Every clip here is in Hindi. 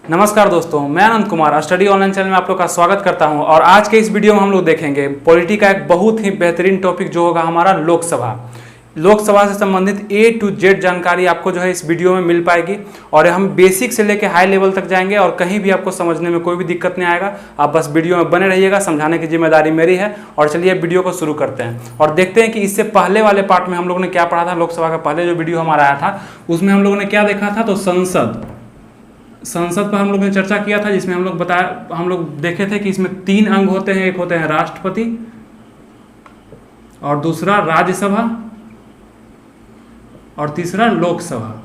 नमस्कार दोस्तों, मैं अनंत कुमार स्टडी ऑनलाइन चैनल में आप लोग का स्वागत करता हूं। और आज के इस वीडियो में हम लोग देखेंगे पॉलिटी का एक बहुत ही बेहतरीन टॉपिक जो होगा हमारा लोकसभा से संबंधित A to Z जानकारी आपको जो है इस वीडियो में मिल पाएगी। और हम बेसिक से लेकर हाई लेवल तक जाएंगे और कहीं भी आपको समझने में कोई भी दिक्कत नहीं आएगा। आप बस वीडियो में बने रहिएगा, समझाने की जिम्मेदारी मेरी है। और चलिए वीडियो को शुरू करते हैं और देखते हैं कि इससे पहले वाले पार्ट में हम लोगों ने क्या पढ़ा था। लोकसभा का पहले जो वीडियो हमारा आया था उसमें हम लोगों ने क्या देखा था, तो संसद पर हम लोग ने चर्चा किया था, जिसमें हम लोग देखे थे कि इसमें 3 अंग होते हैं। एक होते हैं राष्ट्रपति और दूसरा राज्यसभा और तीसरा लोकसभा।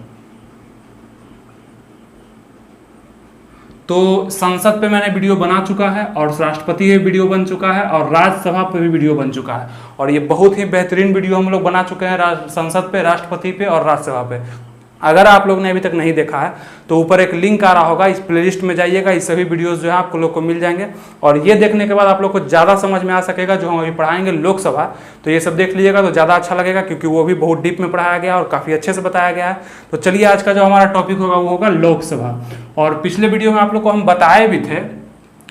तो संसद पे मैंने वीडियो बना चुका है और राष्ट्रपति पे वीडियो बन चुका है और राज्यसभा पे भी वीडियो बन चुका है। और ये बहुत ही बेहतरीन वीडियो हम लोग बना चुके हैं संसद पे, राष्ट्रपति पे और राज्यसभा पे। अगर आप लोग ने अभी तक नहीं देखा है तो ऊपर एक लिंक आ रहा होगा, इस प्लेलिस्ट में जाइएगा, इस सभी वीडियोस जो है आपको लोग को मिल जाएंगे। और ये देखने के बाद आप लोग को ज़्यादा समझ में आ सकेगा। जो हम अभी पढ़ाएंगे लोकसभा, तो ये सब देख लीजिएगा तो ज़्यादा अच्छा लगेगा, क्योंकि वो भी बहुत डीप में पढ़ाया गया और काफ़ी अच्छे से बताया गया है। तो चलिए आज का जो हमारा टॉपिक होगा वो होगा लोकसभा। और पिछले वीडियो में आप लोग को हम बताए भी थे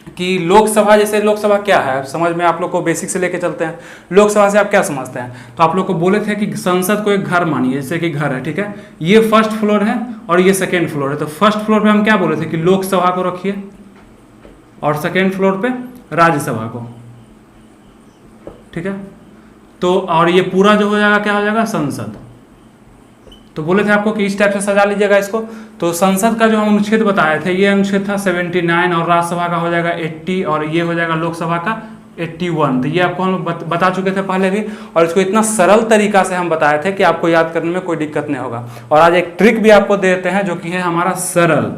कि लोकसभा, जैसे लोकसभा क्या है समझ में आप लोग को बेसिक से लेके चलते हैं। लोकसभा से आप क्या समझते हैं, तो आप लोग को बोले थे कि संसद को एक घर मानिए, जैसे कि घर है, ठीक है। ये फर्स्ट फ्लोर है और ये सेकेंड फ्लोर है। तो फर्स्ट फ्लोर पे हम क्या बोले थे कि लोकसभा को रखिए और सेकेंड फ्लोर पे राज्यसभा को, ठीक है। तो और ये पूरा जो हो जाएगा क्या हो जाएगा, संसद। तो बोले थे आपको कि इस टाइप से सजा लीजिएगा इसको। तो संसद का जो हम अनुच्छेद बताए थे, ये अनुच्छेद था 79 और राज्यसभा का हो जाएगा 80 और ये हो जाएगा लोकसभा का 81। तो ये आपको हम बता चुके थे पहले भी। और इसको इतना सरल तरीका से हम बताए थे कि आपको याद करने में कोई दिक्कत नहीं होगा। और आज एक ट्रिक भी आपको देते हैं जो कि है हमारा सरल,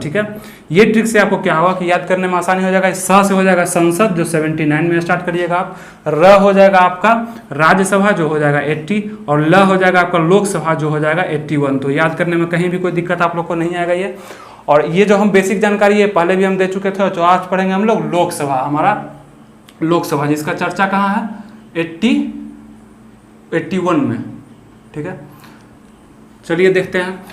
ठीक है। ये ट्रिक से आपको क्या होगा कि याद करने में आसानी हो जाएगा। स से हो जाएगा संसद जो 79 में स्टार्ट करिएगा आप, र हो जाएगा आपका राज्यसभा जो हो जाएगा 80 और ल हो जाएगा आपका लोकसभा जो हो जाएगा 81। तो याद करने में कहीं भी कोई दिक्कत आप लोग को नहीं आएगा ये। और ये जो हम बेसिक जानकारी है पहले भी हम दे चुके थे। तो आज पढ़ेंगे हम लोग लोकसभा, हमारा लोकसभा जिसका चर्चा कहाँ है, 81 में, ठीक है। चलिए देखते हैं।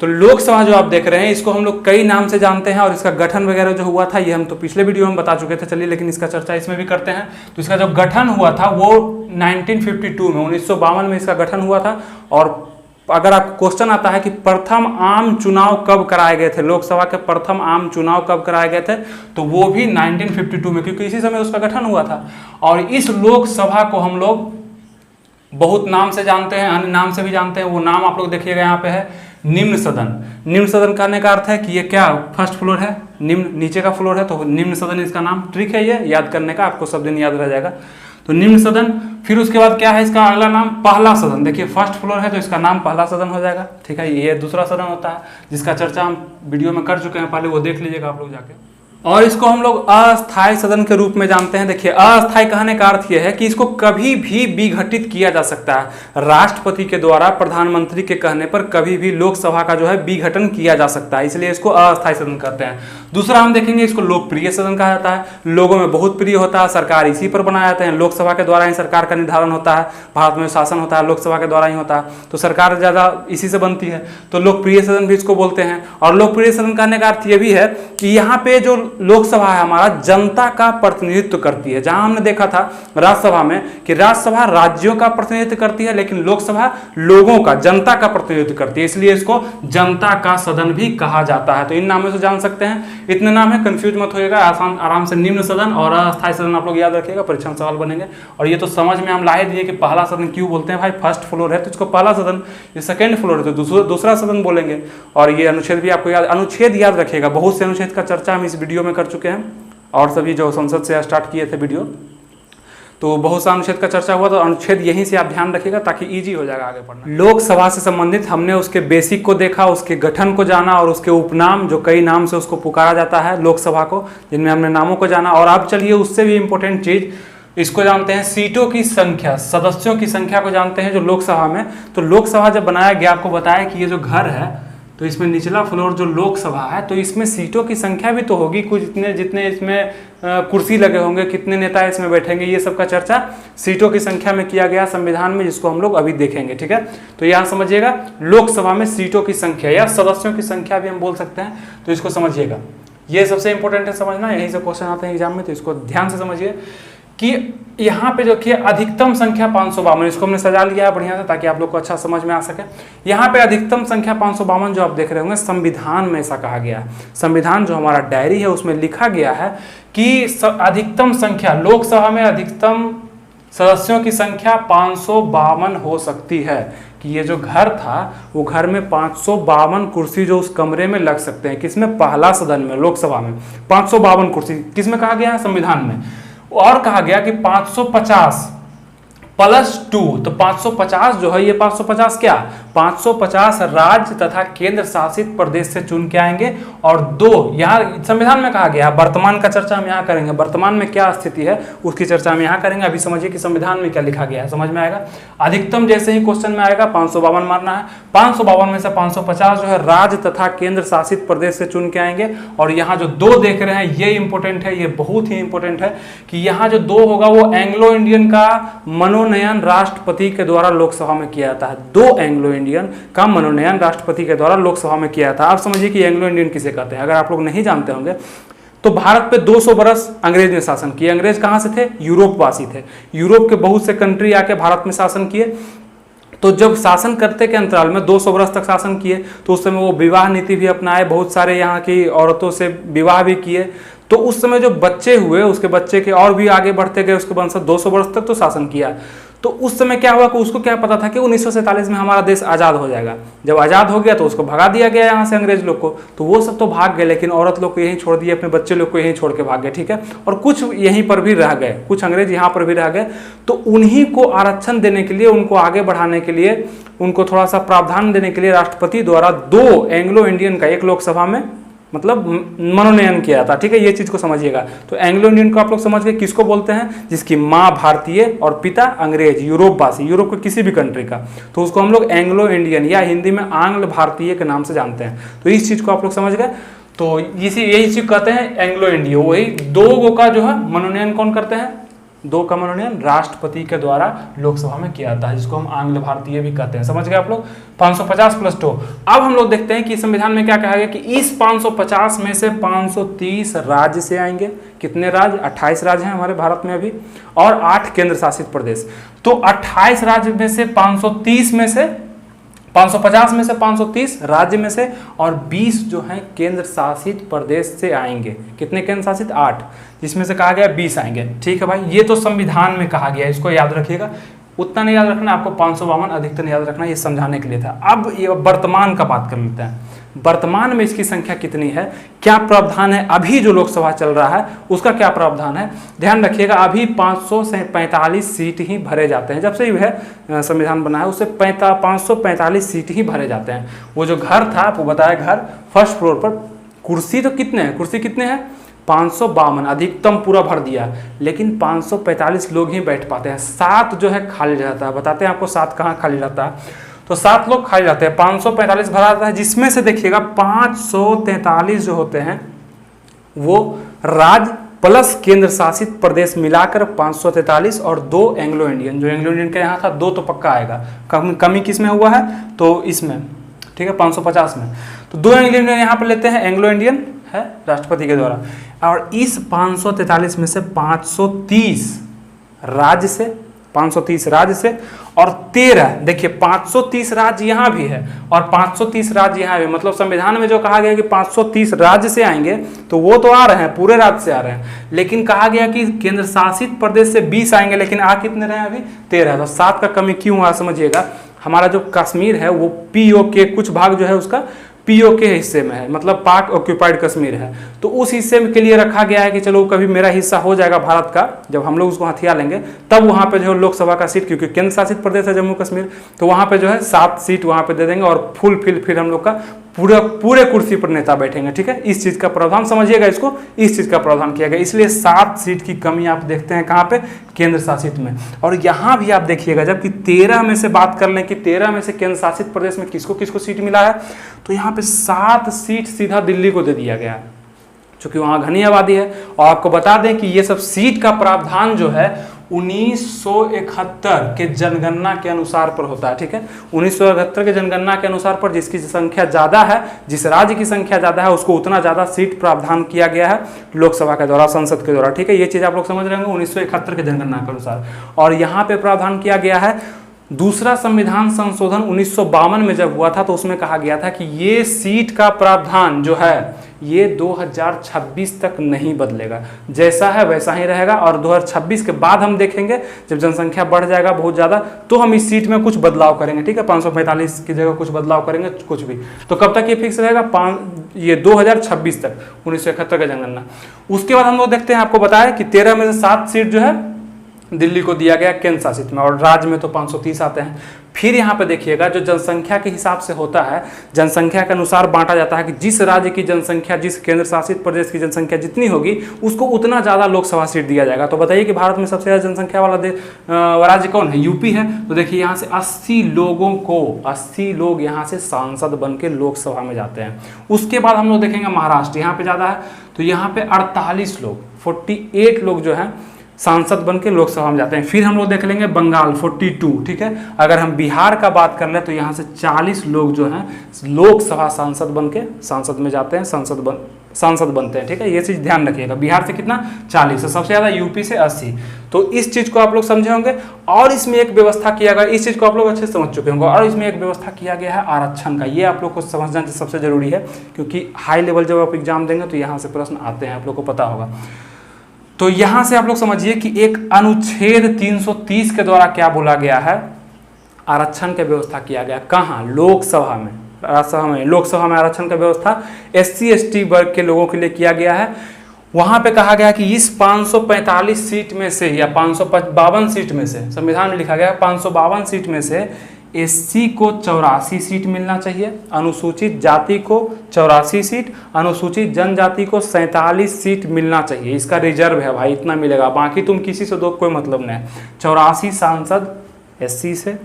तो लोकसभा जो आप देख रहे हैं इसको हम लोग कई नाम से जानते हैं और इसका गठन वगैरह जो हुआ था ये हम तो पिछले वीडियो में बता चुके थे। चलिए लेकिन इसका चर्चा इसमें भी करते हैं। तो इसका जो गठन हुआ था वो 1952 में, 1952 में इसका गठन हुआ था। और अगर आपको क्वेश्चन आता है कि प्रथम आम चुनाव कब कराए गए थे, लोकसभा के प्रथम आम चुनाव कब कराए गए थे, तो वो भी 1952 में, क्योंकि इसी समय उसका गठन हुआ था। और इस लोकसभा को हम लोग बहुत नाम से जानते हैं, अन्य नाम से भी जानते हैं। वो नाम आप लोग देखिएगा यहाँ पे है निम्न सदन। निम्न सदन कहने का अर्थ है कि ये क्या फर्स्ट फ्लोर है, निम्न नीचे का फ्लोर है, तो निम्न सदन इसका नाम। ट्रिक है ये याद करने का, आपको सब दिन याद रह जाएगा। तो निम्न सदन, फिर उसके बाद क्या है इसका अगला नाम, पहला सदन। देखिए फर्स्ट फ्लोर है तो इसका नाम पहला सदन हो जाएगा, ठीक है। ये दूसरा सदन होता है जिसका चर्चा हम वीडियो में कर चुके हैं पहले, वो देख लीजिएगा आप लोग जाके। और इसको हम लोग अस्थायी सदन के रूप में जानते हैं। देखिए अस्थायी कहने का अर्थ यह है कि इसको कभी भी विघटित किया जा सकता है। राष्ट्रपति के द्वारा प्रधानमंत्री के कहने पर कभी भी लोकसभा का जो है विघटन किया जा सकता है, इसलिए इसको अस्थायी सदन कहते हैं। दूसरा हम देखेंगे इसको लोकप्रिय सदन कहा जाता है। लोगों में बहुत प्रिय होता है, सरकार इसी पर बनाए जाते हैं। लोकसभा के द्वारा ही सरकार का निर्धारण होता है, भारत में शासन होता है लोकसभा के द्वारा ही होता है, तो सरकार ज़्यादा इसी से बनती है। तो लोकप्रिय सदन भी इसको बोलते हैं। और लोकप्रिय सदन कहने का अर्थ ये भी है कि यहाँ पे जो लोकसभा है हमारा जनता का प्रतिनिधित्व करती है। जहां हमने देखा था राज्यसभा में कि राज्यसभा राज्यों का प्रतिनिधित्व करती है, लेकिन लोकसभा लोगों का, जनता का प्रतिनिधित्व करती है, इसलिए इसको जनता का सदन भी कहा जाता है। तो इन नामों से जान सकते हैं। इतने नाम है, कंफ्यूज मत होइएगा, आराम से निम्न सदन और अस्थायी सदन आप लोग याद रखिएगा, परीक्षा में सवाल बनेंगे। और ये तो समझ में हम लाए दिए कि पहला सदन क्यों बोलते हैं भाई, फर्स्ट फ्लोर है तो इसको पहला सदन, ये सेकेंड फ्लोर है तो दूसरा सदन बोलेंगे। और ये अनुच्छेद भी आपको अनुच्छेद याद रखिएगा। बहुत से अनुच्छेद का चर्चा हम इस वीडियो में कर चुके हैं और सभी जो संसद से स्टार्ट किए थे वीडियो, तो बहुत सा अनुच्छेद का चर्चा हुआ। तो अनुच्छेद यहीं से आप ध्यान रखिएगा ताकि इजी हो जाएगा आगे पढ़ना। लोकसभा से संबंधित हमने उसके बेसिक को देखा, उसके गठन को जाना और उसके उपनाम, जो कई नाम से उसको पुकारा जाता है लोकसभा को, जिनमें हमने नामों को जाना। और अब चलिए उससे भी इम्पोर्टेंट चीज इसको जानते हैं, सीटों की संख्या, सदस्यों की संख्या को जानते हैं जो लोकसभा में। तो लोकसभा जब बनाया गया, आपको बताया कि ये जो घर है तो इसमें निचला फ्लोर जो लोकसभा है, तो इसमें सीटों की संख्या भी तो होगी कुछ, जितने जितने इसमें कुर्सी लगे होंगे, कितने नेता इसमें बैठेंगे, ये सब का चर्चा सीटों की संख्या में किया गया संविधान में, जिसको हम लोग अभी देखेंगे। ठीक है, तो यहाँ समझिएगा लोकसभा में सीटों की संख्या या सदस्यों की संख्या भी हम बोल सकते हैं, तो इसको समझिएगा। ये सबसे इंपॉर्टेंट है समझना, यहीं से क्वेश्चन आते हैं एग्जाम में, तो इसको ध्यान से समझिए कि यहाँ पे जो कि अधिकतम संख्या 552, इसको हमने सजा लिया है बढ़िया से ताकि आप लोग को अच्छा समझ में आ सके। यहाँ पे अधिकतम संख्या 552 जो आप देख रहे होंगे, संविधान में ऐसा कहा गया है। संविधान जो हमारा डायरी है उसमें लिखा गया है कि अधिकतम संख्या लोकसभा में अधिकतम सदस्यों की संख्या 552 हो सकती है, कि ये जो घर था वो घर में 552 कुर्सी जो उस कमरे में लग सकते हैं। किसमें? पहला सदन में, लोकसभा में 552 कुर्सी। किसमें कहा गया है? संविधान में। और कहा गया कि 550 + 2, तो 550 जो है, ये 550 क्या? 550 राज्य तथा केंद्र शासित प्रदेश से चुन के आएंगे, और 2 यहाँ संविधान में कहा गया। वर्तमान का चर्चा हम यहाँ करेंगे, वर्तमान में क्या स्थिति है उसकी चर्चा हम यहाँ करेंगे। अभी समझिए कि संविधान में क्या लिखा गया है, समझ में आएगा। अधिकतम जैसे ही क्वेश्चन में आएगा 552 मारना है। 552 में से 550 जो है राज्य तथा केंद्र शासित प्रदेश से चुन के आएंगे। और यहाँ जो 2 देख रहे हैं ये इंपॉर्टेंट है, ये बहुत ही इंपॉर्टेंट है कि यहाँ जो 2 होगा वो एंग्लो इंडियन का मनोनयन राष्ट्रपति के द्वारा लोकसभा में किया जाता है। 2 एंग्लो इंडियन का मनोनयन राष्ट्रपति के द्वारा लोकसभा में किया था। आप समझिए कि एंग्लो इंडियन किसे कहते हैं। अगर आप लोग नहीं जानते होंगे तो भारत पे 200 बरस अंग्रेज ने शासन किया। अंग्रेज कहाँ से थे? यूरोपवासी थे। यूरोप के बहुत से कंट्री आके भारत में शासन किए। तो जब शासन करते के अंतराल में 200 वर्ष तक शासन किए, तो उस समय वो विवाह नीति भी अपनाए, बहुत सारे यहाँ की औरतों से विवाह भी किए। तो उस समय जो बच्चे हुए, उसके बच्चे के और भी आगे बढ़ते गए, उसके वंशज 200 वर्ष तक तो शासन किया। तो उस समय क्या हुआ कि उसको क्या पता था कि 1947 में हमारा देश आज़ाद हो जाएगा। जब आज़ाद हो गया तो उसको भगा दिया गया यहाँ से अंग्रेज लोग को। तो वो सब तो भाग गए, लेकिन औरत लोग को यहीं छोड़ दिए, अपने बच्चे लोग को यहीं छोड़ के भाग गए। ठीक है, और कुछ यहीं पर भी रह गए, कुछ अंग्रेज यहाँ पर भी रह गए। तो उन्हीं को आरक्षण देने के लिए, उनको आगे बढ़ाने के लिए, उनको थोड़ा सा प्रावधान देने के लिए राष्ट्रपति द्वारा 2 एंग्लो इंडियन का एक लोकसभा में मतलब मनोनयन किया था। ठीक है, ये चीज को समझिएगा। तो एंग्लो इंडियन को आप लोग समझ गए किसको बोलते हैं? जिसकी माँ भारतीय और पिता अंग्रेज, यूरोपवासी, यूरोप के किसी भी कंट्री का, तो उसको हम लोग एंग्लो इंडियन या हिंदी में आंग्ल भारतीय के नाम से जानते हैं। तो इस चीज को आप लोग समझ गए। तो यही चीज कहते हैं एंग्लो इंडियन। वही 2 का जो है मनोनयन कौन करते हैं? 2 का मनोनयन राष्ट्रपति के द्वारा लोकसभा में किया जाता है, जिसको हम आंग्ल भारतीय भी कहते हैं। समझ गए आप लोग? 550 + 2। अब हम लोग देखते हैं कि संविधान में क्या कहा गया कि इस 550 में से 530 राज्य से आएंगे। कितने राज्य? 28 राज्य हैं हमारे भारत में अभी, और 8 केंद्र शासित प्रदेश। तो 28 राज्य में से 530 में से 550 में से 530 राज्य में से, और 20 जो है केंद्र शासित प्रदेश से आएंगे। कितने केंद्र शासित? 8, जिसमें से कहा गया 20 आएंगे। ठीक है भाई, ये तो संविधान में कहा गया, इसको याद रखिएगा। उतना नहीं याद रखना आपको, 552 अधिकतम याद रखना, ये समझाने के लिए था। अब ये वर्तमान का बात कर लेते हैं। वर्तमान में इसकी संख्या कितनी है, क्या प्रावधान है, अभी जो लोकसभा चल रहा है उसका क्या प्रावधान है? ध्यान रखिएगा, अभी 545 सीट ही भरे जाते हैं। जब से यह संविधान बना है उससे 545 सीट ही भरे जाते हैं। वो जो घर था आपको बताया, घर फर्स्ट फ्लोर पर कुर्सी तो कितने हैं? कुर्सी कितने हैं? 552, अधिकतम पूरा भर दिया, लेकिन 545 लोग ही बैठ पाते हैं। 7 जो है खाली रहता है। बताते हैं आपको 7 कहाँ खाली रहता है। तो 7 लोग खाली रहते हैं, 545 भरा जाता है, जिसमें से देखिएगा 543 जो होते हैं वो राज्य प्लस केंद्र शासित प्रदेश मिलाकर 543, और 2 एंग्लो इंडियन। जो एंग्लो इंडियन का यहाँ था 2 तो पक्का आएगा। कमी किस में हुआ है? तो इसमें। ठीक है, 550 में। तो 2 एंग्लो इंडियन यहाँ पर लेते हैं, एंग्लो इंडियन है राष्ट्रपति के द्वारा। और इस 543 में से 530 राज्य से, 530 राज्य से, और 13 देखिए 530 राज्य यहाँ भी है और 530 राज्य यहाँ भी। मतलब संविधान में जो कहा गया कि 530 राज्य से आएंगे, तो वो तो आ रहे हैं, पूरे राज्य से आ रहे हैं, लेकिन कहा गया कि केंद्र शासित प्रदेश से 20 आएंगे, लेकिन आ कितने रहे अभी? 13। तो 7 का कमी क्यों हुआ समझिएगा। हमारा जो कश्मीर है वो POK कुछ भाग जो है उसका POK हिस्से में है, मतलब पाक ऑक्यूपाइड कश्मीर है। तो उस हिस्से के लिए रखा गया है कि चलो कभी मेरा हिस्सा हो जाएगा भारत का, जब हम लोग उसको हथिया लेंगे तब वहाँ पे जो है लोकसभा का सीट, क्योंकि केंद्र शासित प्रदेश है जम्मू कश्मीर, तो वहाँ पे जो है 7 सीट वहाँ पे दे देंगे, और फुल फिर हम लोग का पूरे पूरे कुर्सी पर नेता बैठेंगे, ठीक है। इस चीज का प्रावधान समझिएगा, इसको इस चीज का प्रावधान किया गया, इसलिए 7 सीट की कमी आप देखते हैं कहाँ पे, केंद्र शासित में। और यहाँ भी आप देखिएगा, जबकि 13 में से बात कर लें कि 13 में से केंद्र शासित प्रदेश में किसको किसको सीट मिला है, तो यहाँ पे 7 सीट सीधा दिल्ली को दे दिया गया है, चूंकि वहाँ घनी आबादी है। और आपको बता दें कि ये सब सीट का प्रावधान जो है 1971 के जनगणना के अनुसार पर होता है, ठीक है। 1971 के जनगणना के अनुसार पर जिसकी संख्या ज़्यादा है, जिस राज्य की संख्या ज़्यादा है, उसको उतना ज़्यादा सीट प्रावधान किया गया है लोकसभा के द्वारा, संसद के द्वारा, ठीक है। ये चीज़ आप लोग समझ रहे होंगे 1971 के जनगणना के अनुसार। और यहाँ पे प्रावधान किया गया है, दूसरा संविधान संशोधन 1952 में जब हुआ था तो उसमें कहा गया था कि ये सीट का प्रावधान जो है ये 2026 तक नहीं बदलेगा, जैसा है वैसा ही रहेगा। और 2026 के बाद हम देखेंगे जब जनसंख्या बढ़ जाएगा बहुत ज़्यादा, तो हम इस सीट में कुछ बदलाव करेंगे, ठीक है। 545 की जगह कुछ बदलाव करेंगे, कुछ भी। तो कब तक ये फिक्स रहेगा, ये 2026 तक, 1971 का जनगणना। उसके बाद हम लोग देखते हैं, आपको बताया कि 13 में से 7 सीट जो है दिल्ली को दिया गया केंद्र शासित में, और राज्य में तो 530 आते हैं। फिर यहाँ पे देखिएगा, जो जनसंख्या के हिसाब से होता है, जनसंख्या के अनुसार बांटा जाता है कि जिस राज्य की जनसंख्या, जिस केंद्र शासित प्रदेश की जनसंख्या जितनी होगी उसको उतना ज़्यादा लोकसभा सीट दिया जाएगा। तो बताइए कि भारत में सबसे ज़्यादा जनसंख्या वाला राज्य कौन है, यूपी है। तो देखिए यहाँ से 80 लोग यहाँ से सांसद बन के लोकसभा में जाते हैं। उसके बाद हम लोग देखेंगे महाराष्ट्र, यहाँ पे ज़्यादा है, तो यहाँ पे 48 लोग, 48 लोग जो हैं सांसद बन के लोकसभा में जाते हैं। फिर हम लोग देख लेंगे बंगाल 42, ठीक है। अगर हम बिहार का बात कर लें तो यहाँ से 40 लोग जो हैं लोकसभा सांसद बन के सांसद में जाते हैं, सांसद बनते हैं, ठीक है। ये चीज़ ध्यान रखिएगा। बिहार से कितना, 40, सबसे ज़्यादा यूपी से 80। तो इस चीज़ को आप लोग समझे होंगे। और इसमें एक व्यवस्था किया गया, इस चीज़ को आप लोग अच्छे से समझ चुके होंगे। और इसमें एक व्यवस्था किया गया है आरक्षण का, ये आप लोग को समझना सबसे जरूरी है, क्योंकि हाई लेवल जब आप एग्जाम देंगे तो यहाँ से प्रश्न आते हैं, आप लोग को पता होगा। तो यहां से आप लोग समझिए कि एक अनुच्छेद 330 के द्वारा क्या बोला गया है, आरक्षण की व्यवस्था किया गया। कहाँ, लोकसभा में, राज्यसभा में, लोकसभा में आरक्षण का व्यवस्था SC ST वर्ग के लोगों के लिए किया गया है। वहां पे कहा गया कि इस 545 सीट में से या 552 सीट में से, संविधान में लिखा गया 552 सीट में से SC को 84 सीट मिलना चाहिए, अनुसूचित जाति को 84 सीट, अनुसूचित जनजाति को 47 सीट मिलना चाहिए। इसका रिजर्व है भाई, इतना मिलेगा, बाकी तुम किसी से दो, कोई मतलब नहीं है। 84 सांसद SC से,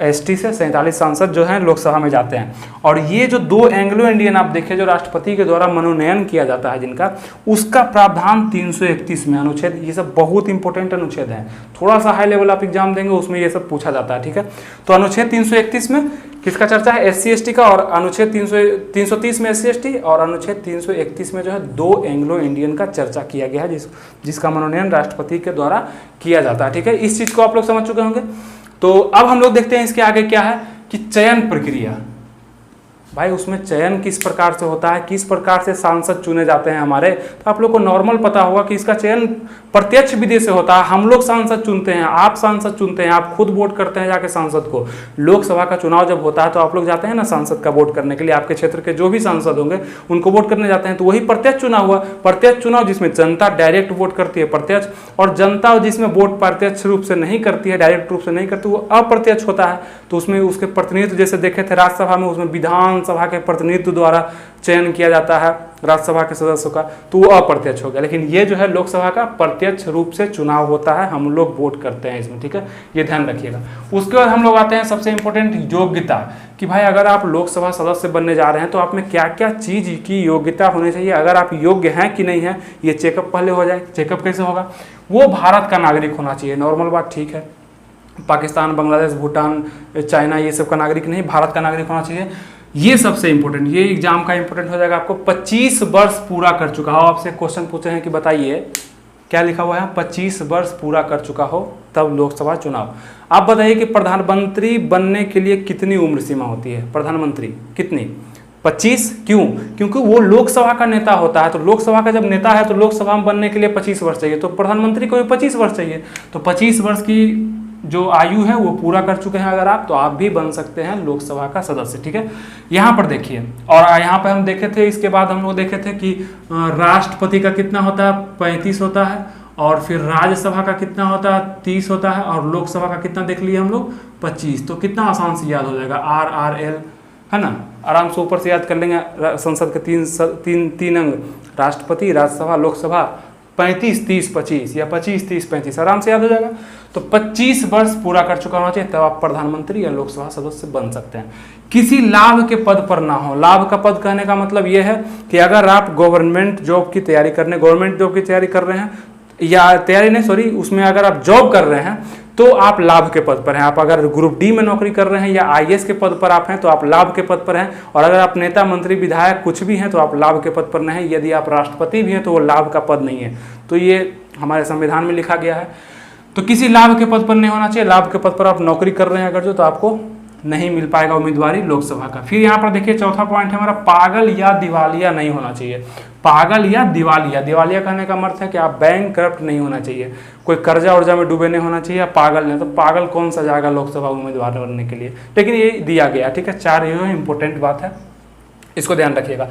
ST से, 47 सांसद जो हैं लोकसभा में जाते हैं। और ये जो 2 एंग्लो इंडियन आप देखिए जो राष्ट्रपति के द्वारा मनोनयन किया जाता है जिनका, उसका प्रावधान 331 में अनुच्छेद, ये सब बहुत इंपॉर्टेंट अनुच्छेद हैं, थोड़ा सा हाई लेवल आप एग्जाम देंगे उसमें ये सब पूछा जाता है, ठीक है। तो अनुच्छेद 331 में किसका चर्चा है, SC ST का, और अनुच्छेद 330 में SC ST, और अनुच्छेद 331 में जो है 2 एंग्लो इंडियन का चर्चा किया गया है, जिसका मनोनयन राष्ट्रपति के द्वारा किया जाता है, ठीक है। इस चीज़ को आप लोग समझ चुके होंगे। तो अब हम लोग देखते हैं इसके आगे क्या है कि चयन प्रक्रिया। भाई उसमें चयन किस प्रकार से होता है, किस प्रकार से सांसद चुने जाते हैं हमारे, तो आप लोग को नॉर्मल पता होगा कि इसका चयन प्रत्यक्ष विधि से होता है। हम लोग सांसद चुनते हैं, आप सांसद चुनते हैं, आप खुद वोट करते हैं जाके सांसद को। लोकसभा का चुनाव जब होता है तो आप लोग जाते हैं ना सांसद का वोट करने के लिए, आपके क्षेत्र के जो भी सांसद होंगे उनको वोट करने जाते हैं। तो वही प्रत्यक्ष चुनाव हुआ, प्रत्यक्ष चुनाव जिसमें जनता डायरेक्ट वोट करती है प्रत्यक्ष, और जनता जिसमें वोट प्रत्यक्ष रूप से नहीं करती है, डायरेक्ट रूप से नहीं करती, वो अप्रत्यक्ष होता है। तो उसमें उसके प्रतिनिधित्व जैसे देखे थे राज्यसभा में, उसमें विधानसभा के प्रतिनिधित्व द्वारा चयन किया जाता है राज्यसभा के सदस्यों का, तो वो अप्रत्यक्ष हो गया। लेकिन ये जो है लोकसभा का प्रत्यक्ष रूप से चुनाव होता है, हम लोग वोट करते हैं इसमें, ठीक है, ये ध्यान रखिएगा। उसके बाद हम लोग आते हैं सबसे इंपॉर्टेंट योग्यता, कि भाई अगर आप लोकसभा सदस्य बनने जा रहे हैं तो आप में क्या क्या चीज़ की योग्यता होनी चाहिए, अगर आप योग्य हैं कि नहीं है, ये चेकअप पहले हो जाए। चेकअप कैसे होगा, वो भारत का नागरिक होना चाहिए, नॉर्मल बात, ठीक है। पाकिस्तान, बांग्लादेश, भूटान, चाइना, ये सब का नागरिक नहीं, भारत का नागरिक होना चाहिए। ये सबसे इंपॉर्टेंट, ये एग्जाम का इंपॉर्टेंट हो जाएगा आपको। 25 वर्ष पूरा कर चुका हो, आपसे क्वेश्चन पूछे हैं कि बताइए क्या लिखा हुआ है, 25 वर्ष पूरा कर चुका हो तब लोकसभा चुनाव। आप बताइए कि प्रधानमंत्री बनने के लिए कितनी उम्र सीमा होती है, प्रधानमंत्री कितनी, 25, क्यों, क्योंकि वो लोकसभा का नेता होता है। तो लोकसभा का जब नेता है तो लोकसभा में बनने के लिए 25 वर्ष चाहिए, तो प्रधानमंत्री को भी 25 वर्ष चाहिए। तो 25 वर्ष की जो आयु है वो पूरा कर चुके हैं अगर आप, तो आप भी बन सकते हैं लोकसभा का सदस्य, ठीक है। यहाँ पर देखिए, और यहाँ पर हम देखे थे, इसके बाद हम लोग देखे थे कि राष्ट्रपति का कितना होता है, 35 होता है, और फिर राज्यसभा का कितना होता है, 30 होता है, और लोकसभा का कितना देख लिए हम लोग, 25। तो कितना आसान से याद हो जाएगा, RRL है ना, आराम से ऊपर से याद कर लेंगे। संसद के तीन अंग, राष्ट्रपति, राज्यसभा, लोकसभा, 35, 30, 25 या 25, 30, 35 आराम से याद हो जाएगा। तो 25 वर्ष पूरा कर चुका होना चाहिए, तब आप प्रधानमंत्री या लोकसभा सदस्य बन सकते हैं। किसी लाभ के पद पर ना हो। लाभ का पद कहने का मतलब यह है कि अगर आप गवर्नमेंट जॉब की तैयारी कर रहे हैं या तैयारी नहीं सॉरी उसमें अगर आप जॉब कर रहे हैं तो आप लाभ के पद पर हैं। आप अगर ग्रुप डी में नौकरी कर रहे हैं या आईएएस के पद पर आप हैं तो आप लाभ के पद पर हैं। और अगर आप नेता, मंत्री, विधायक कुछ भी हैं तो आप लाभ के पद पर नहीं। यदि आप राष्ट्रपति भी हैं तो वो लाभ का पद नहीं है। तो ये हमारे संविधान में लिखा गया है। तो किसी लाभ के पद पर नहीं होना चाहिए। लाभ के पद पर आप नौकरी कर रहे हैं अगर जो, तो आपको नहीं मिल पाएगा उम्मीदवारी लोकसभा का। फिर यहाँ पर देखिए चौथा पॉइंट है हमारा, पागल या दिवालिया नहीं होना चाहिए। पागल या दिवालिया, दिवालिया कहने का अर्थ है कि आप बैंक करप्ट नहीं होना चाहिए, कोई कर्जा उर्जा में डूबे नहीं होना चाहिए, पागल नहीं। तो पागल कौन सा जाएगा लोकसभा उम्मीदवार बनने के लिए, लेकिन ये दिया गया, ठीक है। 4 ये इंपॉर्टेंट बात है, इसको ध्यान रखिएगा।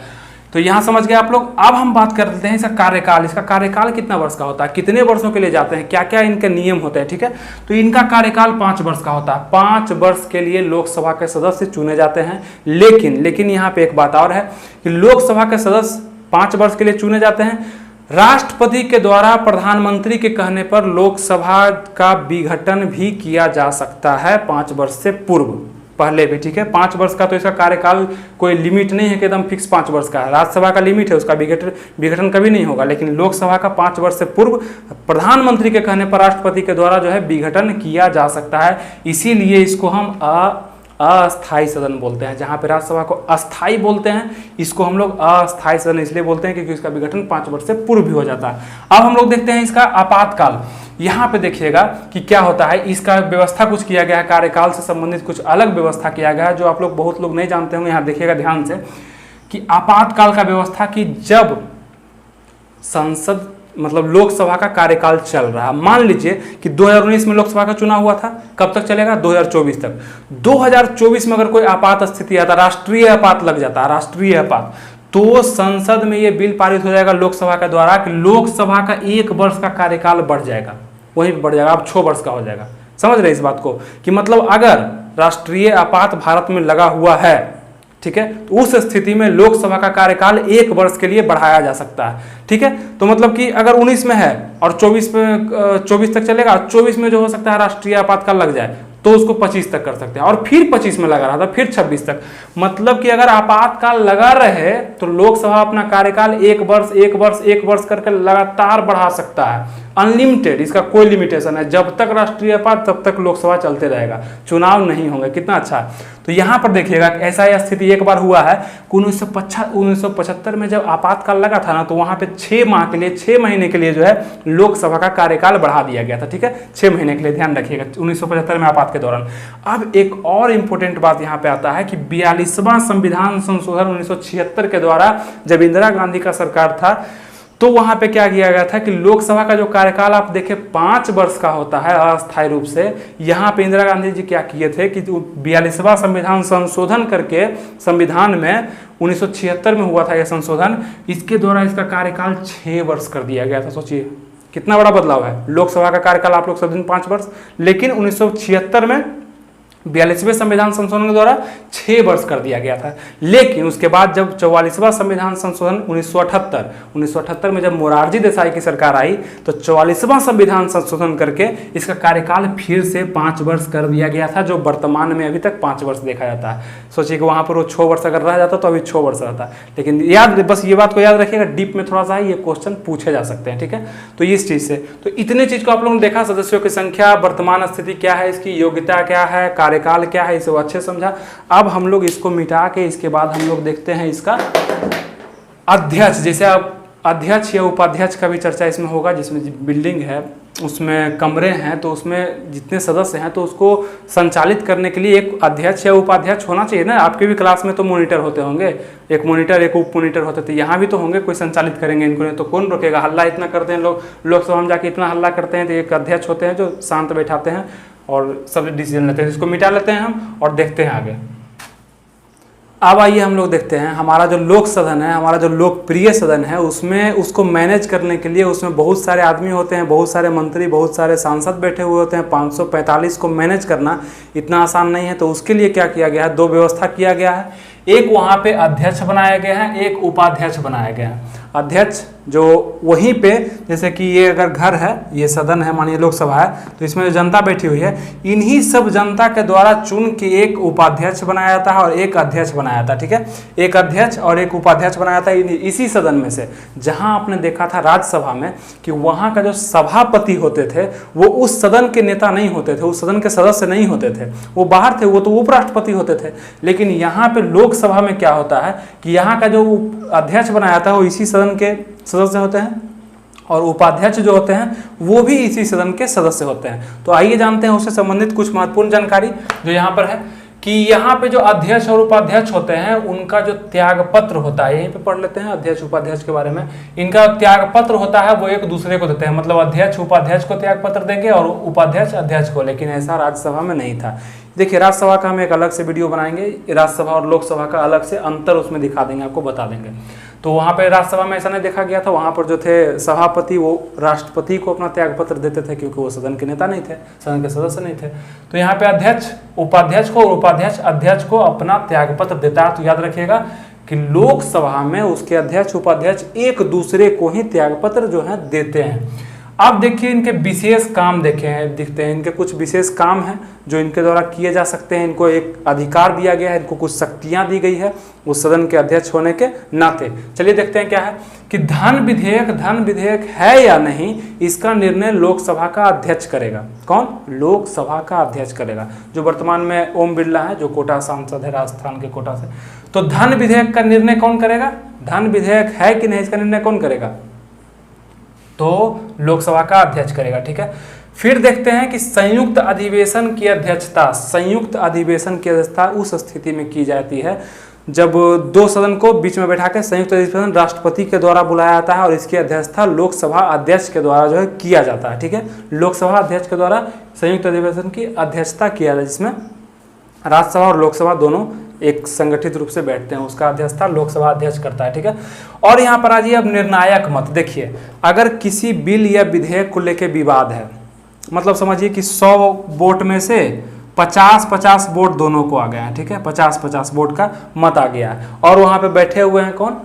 तो यहाँ समझ गए आप लोग। अब हम बात कर लेते हैं इसका कार्यकाल। इसका कार्यकाल कितना वर्ष का होता है, कितने वर्षों के लिए जाते हैं, क्या क्या इनके नियम होते हैं, ठीक है। तो इनका कार्यकाल 5 वर्ष का होता है। 5 वर्ष के लिए लोकसभा के सदस्य चुने जाते हैं। लेकिन यहाँ पे एक बात और है कि लोकसभा के सदस्य 5 वर्ष के लिए चुने जाते हैं। राष्ट्रपति के द्वारा प्रधानमंत्री के कहने पर लोकसभा का विघटन भी किया जा सकता है 5 वर्ष से पूर्व, पहले भी, ठीक है। 5 वर्ष का तो इसका कार्यकाल कोई लिमिट नहीं है कि एकदम फिक्स 5 वर्ष का है। राज्यसभा का लिमिट है, उसका विघटन कभी नहीं होगा। लेकिन लोकसभा का 5 वर्ष से पूर्व प्रधानमंत्री के कहने पर राष्ट्रपति के द्वारा जो है विघटन किया जा सकता है। इसीलिए इसको हम अस्थायी सदन बोलते हैं। जहाँ पे राज्यसभा को अस्थायी बोलते हैं, इसको हम लोग अस्थायी सदन इसलिए बोलते हैं क्योंकि इसका विघटन 5 वर्ष से पूर्व भी हो जाता है। अब हम लोग देखते हैं इसका आपातकाल। यहाँ पे देखिएगा कि क्या होता है, इसका व्यवस्था कुछ किया गया है, कार्यकाल से संबंधित कुछ अलग व्यवस्था किया गया है जो आप लोग बहुत लोग नहीं जानते होंगे। यहाँ देखिएगा ध्यान से कि आपातकाल का व्यवस्था की जब संसद मतलब लोकसभा का कार्यकाल चल रहा है। मान लीजिए कि 2019 में लोकसभा का चुनाव हुआ था, कब तक चलेगा, 2024 तक। 2024 में अगर कोई आपात स्थिति आता, राष्ट्रीय आपात लग जाता है, राष्ट्रीय आपात, तो संसद में ये बिल पारित हो जाएगा लोकसभा के द्वारा कि लोकसभा का 1 वर्ष का कार्यकाल बढ़ जाएगा, वहीं पर बढ़ जाएगा, अब 6 वर्ष का हो जाएगा। समझ रहे इस बात को कि मतलब अगर राष्ट्रीय आपात भारत में लगा हुआ है, ठीक है, तो उस स्थिति में लोकसभा का कार्यकाल 1 वर्ष के लिए बढ़ाया जा सकता है, ठीक है। तो मतलब कि अगर 19 में है और 24 तक चलेगा, 24 में जो हो सकता है राष्ट्रीय आपातकाल लग जाए तो उसको 25 तक कर सकते हैं, और फिर 25 में लगा रहा था, फिर 26 तक। मतलब कि अगर आपातकाल लगा रहे तो लोकसभा अपना कार्यकाल 1 वर्ष करके लगातार बढ़ा सकता है, अनलिमिटेड। इसका कोई लिमिटेशन है, जब तक राष्ट्रीय आपात तब तक लोकसभा चलते रहेगा, चुनाव नहीं होंगे। कितना अच्छा है। तो यहाँ पर देखिएगा ऐसा स्थिति एक बार हुआ है कि 1975 में जब आपातकाल लगा था ना, तो वहाँ पे 6 महीने के लिए जो है लोकसभा का कार्यकाल बढ़ा दिया गया था, ठीक है, 6 महीने के लिए। ध्यान रखिएगा 1975 में आपात के दौरान। अब एक और इंपॉर्टेंट बात यहाँ पे आता है कि 42वां संविधान संशोधन 1976 के द्वारा जब इंदिरा गांधी का सरकार था, तो वहां पे क्या किया गया था कि लोकसभा का जो कार्यकाल आप देखें 5 वर्ष का होता है अस्थायी रूप से। यहाँ पे इंदिरा गांधी जी क्या किए थे कि 42वां संविधान संशोधन करके, संविधान में 1976 में हुआ था यह संशोधन, इसके द्वारा इसका कार्यकाल 6 वर्ष कर दिया गया था। सोचिए कितना बड़ा बदलाव है। लोकसभा का कार्यकाल आप लोग सब दिन 5 वर्ष, लेकिन 1976 में 42वें संविधान संशोधन के द्वारा 6 वर्ष कर दिया गया था। लेकिन उसके बाद जब 44वां संविधान संशोधन 1978 में जब मोरारजी देसाई की सरकार आई, तो 44वां संविधान संशोधन करके इसका कार्यकाल फिर से 5 वर्ष कर दिया गया था, जो वर्तमान में अभी तक 5 वर्ष देखा जाता है। सोचिए कि वहां पर वो 6 वर्ष अगर रह जाता तो अभी 6 वर्ष रहता। लेकिन बस ये बात को याद रखिएगा, डीप में थोड़ा सा ये क्वेश्चन पूछे जा सकते हैं, ठीक है। तो इस चीज से तो इतने चीज को आप लोगों ने देखा, सदस्यों की संख्या, वर्तमान स्थिति क्या है, इसकी योग्यता क्या है, कार्यकाल क्या है, इसे अच्छे समझा। अब हम लोग इसको मिटा के इसके बाद हम लोग देखते हैं इसका अध्यक्ष। जैसे अब अध्यक्ष या उपाध्यक्ष का भी चर्चा इसमें होगा, जिसमें बिल्डिंग है, उसमें कमरे हैं, तो उसमें जितने सदस्य हैं तो उसको संचालित करने के लिए एक अध्यक्ष या उपाध्यक्ष होना चाहिए ना। आपके भी क्लास में तो मॉनिटर होते होंगे, एक मॉनिटर एक उप मॉनिटर होते थे, यहाँ भी तो होंगे, कोई संचालित करेंगे इनको, नहीं तो कौन रोकेगा। हल्ला इतना करते हैं लोग, लोकसभा में जाके इतना हल्ला करते हैं, तो एक अध्यक्ष होते हैं जो शांत बैठाते हैं और सब डिसीजन लेते हैं। इसको मिटा लेते हैं हम और देखते हैं आगे। अब आइए हम लोग देखते हैं हमारा जो लोक सदन है, हमारा जो लोकप्रिय सदन है, उसमें उसको मैनेज करने के लिए उसमें बहुत सारे आदमी होते हैं, बहुत सारे मंत्री, बहुत सारे सांसद बैठे हुए होते हैं। 545 को मैनेज करना इतना आसान नहीं है। तो उसके लिए क्या किया गया है, 2 व्यवस्था किया गया है। एक वहाँ पे अध्यक्ष बनाया गया है, एक उपाध्यक्ष बनाया गया है। अध्यक्ष जो वहीं पे, जैसे कि ये अगर घर है, ये सदन है, मानिए लोकसभा है, तो इसमें जो जनता बैठी हुई है, इन्हीं सब जनता के द्वारा चुन के एक उपाध्यक्ष बनाया जाता है और एक अध्यक्ष बनाया जाता है। ठीक है, एक अध्यक्ष और एक उपाध्यक्ष बनाया था इसी सदन में से। जहां आपने देखा था राज्यसभा में कि वहां का जो सभापति होते थे वो उस सदन के नेता नहीं होते थे, उस सदन के सदस्य नहीं होते थे, वो बाहर थे, वो तो उपराष्ट्रपति होते थे। लेकिन यहाँ पे लोकसभा में क्या होता है कि यहाँ का जो अध्यक्ष बनाया था वो इसी सदन के सदस्य होते हैं और उपाध्यक्ष जो होते हैं वो भी इसी सदन के सदस्य होते हैं। तो आइए जानते हैं उससे संबंधित कुछ महत्वपूर्ण जानकारी जो यहाँ पर है कि यहाँ पे जो अध्यक्ष और उपाध्यक्ष होते हैं उनका जो त्यागपत्र होता है, यहीं पे पढ़ लेते हैं अध्यक्ष उपाध्यक्ष के बारे में। इनका त्यागपत्र होता है वो एक दूसरे को देते हैं, मतलब अध्यक्ष उपाध्यक्ष को त्यागपत्र देंगे और उपाध्यक्ष अध्यक्ष को। लेकिन ऐसा राज्यसभा में नहीं था। देखिए, राज्यसभा का हम एक अलग से वीडियो बनाएंगे, राज्यसभा और लोकसभा का अलग से अंतर उसमें दिखा देंगे, आपको बता देंगे। तो वहाँ पे राज्यसभा में ऐसा नहीं देखा गया था, वहाँ पर जो थे सभापति वो राष्ट्रपति को अपना त्यागपत्र देते थे क्योंकि वो सदन के नेता नहीं थे, सदन के सदस्य नहीं थे। तो यहाँ पे अध्यक्ष उपाध्यक्ष को और उपाध्यक्ष अध्यक्ष को अपना त्यागपत्र देता है। तो याद रखिएगा कि लोकसभा में उसके अध्यक्ष उपाध्यक्ष एक दूसरे को ही त्यागपत्र जो है देते हैं। अब देखिए इनके विशेष काम दिखते हैं, इनके कुछ विशेष काम हैं जो इनके द्वारा किए जा सकते हैं। इनको एक अधिकार दिया गया है, इनको कुछ शक्तियां दी गई है उस सदन के अध्यक्ष होने के नाते। चलिए देखते हैं क्या है कि धन विधेयक है या नहीं, इसका निर्णय लोकसभा का अध्यक्ष करेगा। कौन? लोकसभा का अध्यक्ष करेगा, जो वर्तमान में ओम बिरला है, जो कोटा सांसद है राजस्थान के कोटा से। तो धन विधेयक का निर्णय कौन करेगा? धन विधेयक है कि नहीं, इसका निर्णय कौन करेगा? तो लोकसभा का अध्यक्ष करेगा। ठीक है, फिर देखते हैं कि संयुक्त अधिवेशन की अध्यक्षता उस स्थिति में की जाती है जब दो सदन को बीच में बैठा के संयुक्त अधिवेशन राष्ट्रपति के द्वारा बुलाया जाता है और इसकी अध्यक्षता लोकसभा अध्यक्ष के द्वारा जो है किया जाता है। ठीक है, लोकसभा अध्यक्ष के द्वारा संयुक्त अधिवेशन की अध्यक्षता किया जाता है, जिसमें राज्यसभा और लोकसभा दोनों एक संगठित रूप से बैठते हैं, उसका अध्यक्षता लोकसभा अध्यक्ष करता है। ठीक है, और यहाँ पर आ जाइए अब निर्णायक मत। देखिए, अगर किसी बिल या विधेयक को लेकर विवाद है, मतलब समझिए कि 100 वोट में से 50-50 वोट दोनों को आ गया है। ठीक है, 50-50 वोट का मत आ गया है और वहाँ पे बैठे हुए हैं कौन?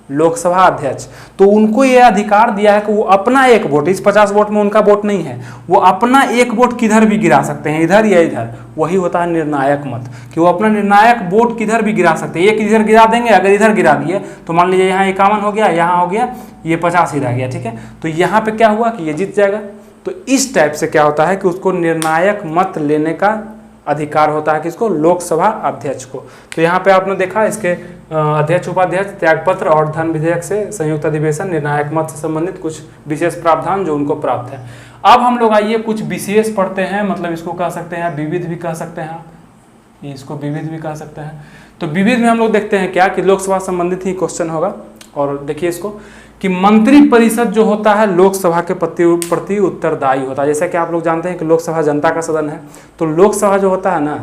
लोकसभा अध्यक्ष। तो उनको यह अधिकार दिया है कि वो अपना एक वोट, इस 50 वोट में उनका वोट नहीं है, वो अपना एक वोट किधर भी गिरा सकते हैं, इधर या इधर। वही होता है निर्णायक मत, कि वो अपना निर्णायक वोट किधर भी गिरा सकते हैं। एक इधर गिरा देंगे, अगर इधर गिरा दिए तो मान लीजिए यहाँ 51 हो गया, यहाँ हो गया, ये 50 ही रह गया। ठीक है, तो यहाँ पे क्या हुआ कि ये जीत जाएगा। तो इस टाइप से क्या होता है कि उसको निर्णायक मत लेने का अधिकार होता है किसको? लोकसभा अध्यक्ष को। तो यहाँ पे आपने देखा इसके अध्यक्ष उपाध्यक्ष त्यागपत्र और धन विधेयक से संयुक्त अधिवेशन निर्णायक मत से संबंधित कुछ विशेष प्रावधान जो उनको प्राप्त है। अब हम लोग आइए कुछ विशेष पढ़ते हैं, मतलब इसको कह सकते हैं विविध भी कह सकते हैं, इसको विविध भी कह सकते हैं। तो विविध में हम लोग देखते हैं क्या कि लोकसभा संबंधित ही क्वेश्चन होगा। और देखिए इसको कि मंत्री परिषद जो होता है लोकसभा के प्रति उत्तरदायी होता है। जैसा कि आप लोग जानते हैं कि लोकसभा जनता का सदन है, तो लोकसभा जो होता है ना,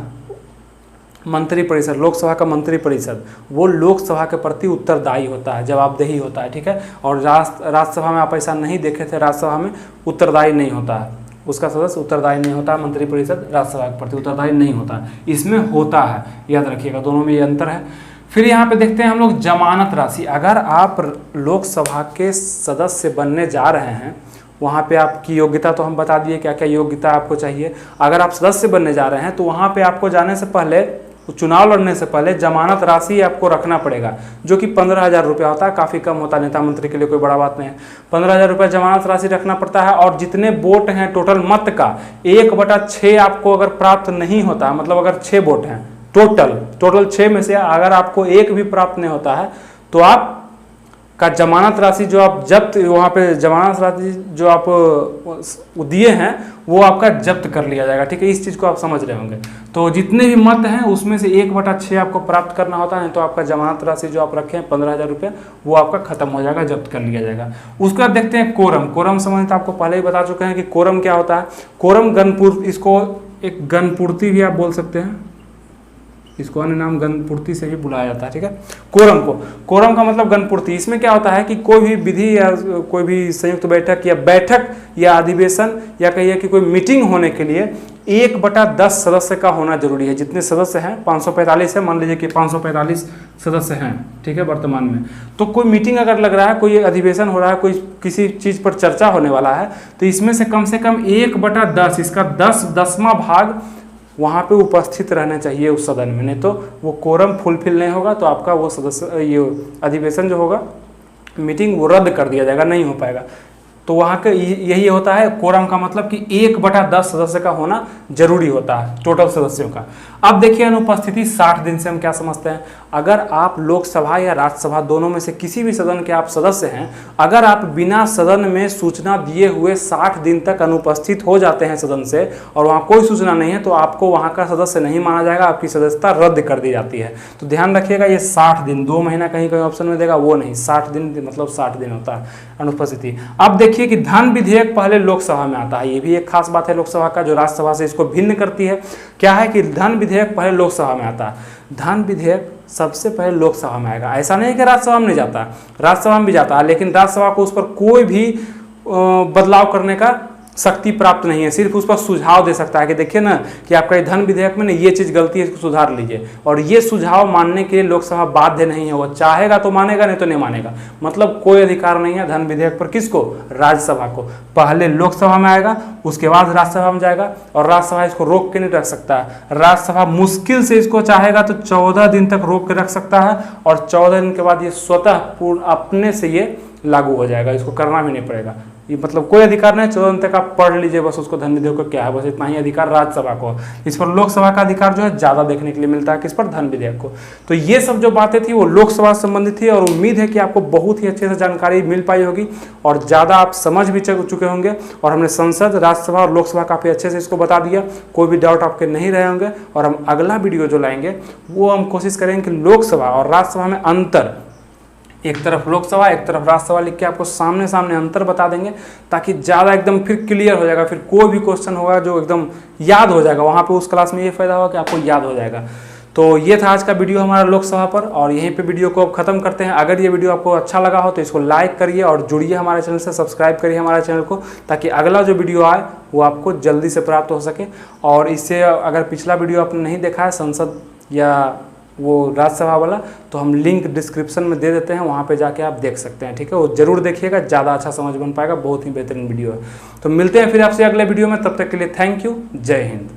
मंत्री परिषद, लोकसभा का मंत्री परिषद, वो लोकसभा के प्रति उत्तरदायी होता है, जवाबदेही होता है। ठीक है, और राज्यसभा में आप ऐसा नहीं देखे थे, राज्यसभा में उत्तरदायी नहीं होता है, उसका सदस्य उत्तरदायी नहीं होता है, मंत्री परिषद राज्यसभा के प्रति उत्तरदायी नहीं होता है, इसमें होता है, याद रखिएगा, दोनों में ये अंतर है। फिर यहाँ पे देखते हैं हम लोग जमानत राशि। अगर आप लोकसभा के सदस्य बनने जा रहे हैं, वहाँ पे आपकी योग्यता तो हम बता दिए क्या क्या योग्यता आपको चाहिए। अगर आप सदस्य बनने जा रहे हैं तो वहाँ पे आपको जाने से पहले, चुनाव लड़ने से पहले जमानत राशि आपको रखना पड़ेगा, जो कि 15,000 रुपया होता है, काफ़ी कम होता है, नेता मंत्री के लिए कोई बड़ा बात नहीं है। 15,000 रुपया जमानत राशि रखना पड़ता है। और जितने वोट हैं टोटल मत का 1/6 आपको अगर प्राप्त नहीं होता है, मतलब अगर 6 वोट हैं टोटल 6 में से अगर आपको एक भी प्राप्त नहीं होता है तो आप का जमानत राशि जो आप जब्त, वहाँ पे जमानत राशि जो आप दिए हैं वो आपका जब्त कर लिया जाएगा। ठीक है, इस चीज़ को आप समझ रहे होंगे। तो जितने भी मत हैं उसमें से 1/6 आपको प्राप्त करना होता है, तो आपका जमानत राशि जो आप रखे हैं 15,000 रुपये, वो आपका खत्म हो जाएगा, जब्त कर लिया जाएगा। उसके बाद देखते हैं कोरम संबंधित आपको पहले ही बता चुके हैं कि कोरम क्या होता है। कोरम गणपूर्ति, इसको एक गणपूर्ति भी आप बोल सकते हैं, इसको अन्य नाम गणपूर्ति से भी बुलाया जाता है। ठीक है, कोरम का मतलब गणपूर्ति। इसमें क्या होता है कि कोई भी विधि या कोई भी संयुक्त बैठक या अधिवेशन या कहिए कि कोई मीटिंग होने के लिए 1/10 सदस्य का होना जरूरी है। जितने सदस्य हैं 545 है, मान लीजिए कि 545 सदस्य हैं, ठीक है वर्तमान में। तो कोई मीटिंग अगर लग रहा है, कोई अधिवेशन हो रहा है, कोई किसी चीज़ पर चर्चा होने वाला है, तो इसमें से कम 1/10 इसका 10वां भाग वहाँ पे उपस्थित रहना चाहिए उस सदन में, नहीं तो वो कोरम फुलफिल नहीं होगा, तो आपका वो सदस्य ये अधिवेशन जो होगा, मीटिंग, वो रद्द कर दिया जाएगा, नहीं हो पाएगा। तो वहाँ का यही होता है कोरम का मतलब कि 1/10 सदस्य का होना जरूरी होता है टोटल सदस्यों का। अब देखिए अनुपस्थिति 60 दिन से हम क्या समझते हैं। अगर आप लोकसभा या राज्यसभा दोनों में से किसी भी सदन के आप सदस्य हैं, अगर आप बिना सदन में सूचना दिए हुए 60 दिन तक अनुपस्थित हो जाते हैं सदन से और वहाँ कोई सूचना नहीं है, तो आपको वहाँ का सदस्य नहीं माना जाएगा, आपकी सदस्यता रद्द कर दी जाती है। तो ध्यान रखिएगा, ये 60 दिन, 2 महीना कहीं कहीं ऑप्शन में देगा, वो नहीं, 60 दिन मतलब 60 दिन होता है अनुपस्थिति। अब देखिए कि धन विधेयक पहले लोकसभा में आता है, ये भी एक खास बात है लोकसभा का जो राज्यसभा से इसको भिन्न करती है। क्या है कि धन विधेयक पहले लोकसभा में आता है। धन विधेयक सबसे पहले लोकसभा में आएगा। ऐसा नहीं कि राज्यसभा में नहीं जाता, राज्यसभा में भी जाता है, लेकिन राज्यसभा को उस पर कोई भी बदलाव करने का शक्ति प्राप्त नहीं है, सिर्फ उस पर सुझाव दे सकता है कि देखिए ना कि आपका ये धन विधेयक में ना ये चीज़ गलती है, इसको सुधार लीजिए। और ये सुझाव मानने के लिए लोकसभा बाध्य नहीं है, वो चाहेगा तो मानेगा, नहीं तो नहीं मानेगा। मतलब कोई अधिकार नहीं है धन विधेयक पर, किसको? राज्यसभा को। पहले लोकसभा में आएगा, उसके बाद राज्यसभा में जाएगा, और राज्यसभा इसको रोक के नहीं रख सकता है। राज्यसभा मुश्किल से इसको चाहेगा तो 14 दिन तक रोक के रख सकता है, और 14 दिन के बाद ये स्वतः पूर्ण अपने से ये लागू हो जाएगा, इसको करना भी नहीं पड़ेगा। ये मतलब कोई अधिकार नहीं, 14 दिन तक आप पढ़ लीजिए बस उसको, धन विधेयक को क्या है, बस इतना ही अधिकार राज्यसभा को। इस पर लोकसभा का अधिकार जो है ज़्यादा देखने के लिए मिलता है, किस पर? धन विधेयक को। तो ये सब जो बातें थी वो लोकसभा से संबंधित थी, और उम्मीद है कि आपको बहुत ही अच्छे से जानकारी मिल पाई होगी और ज़्यादा आप समझ भी चुके होंगे। और हमने संसद, राज्यसभा और लोकसभा काफ़ी अच्छे से इसको बता दिया, कोई भी डाउट आपके नहीं रहे होंगे। और हम अगला वीडियो जो लाएंगे वो हम कोशिश करेंगे कि लोकसभा और राज्यसभा में अंतर, एक तरफ लोकसभा एक तरफ राज्यसभा लिख के आपको सामने सामने अंतर बता देंगे, ताकि ज़्यादा एकदम फिर क्लियर हो जाएगा। फिर कोई भी क्वेश्चन होगा जो एकदम याद हो जाएगा, वहाँ पे उस क्लास में ये फायदा होगा कि आपको याद हो जाएगा। तो ये था आज का वीडियो हमारा लोकसभा पर, और यहीं पे वीडियो को अब खत्म करते हैं। अगर ये वीडियो आपको अच्छा लगा हो तो इसको लाइक करिए और जुड़िए हमारे चैनल से, सब्सक्राइब करिए हमारे चैनल को, ताकि अगला जो वीडियो आए वो आपको जल्दी से प्राप्त हो सके। और इससे अगर पिछला वीडियो आपने नहीं देखा है संसद या वो राज्यसभा वाला, तो हम लिंक डिस्क्रिप्शन में दे देते हैं, वहाँ पे जाके आप देख सकते हैं, ठीक है। वो जरूर देखिएगा, ज़्यादा अच्छा समझ बन पाएगा, बहुत ही बेहतरीन वीडियो है। तो मिलते हैं फिर आपसे अगले वीडियो में, तब तक के लिए थैंक यू, जय हिंद।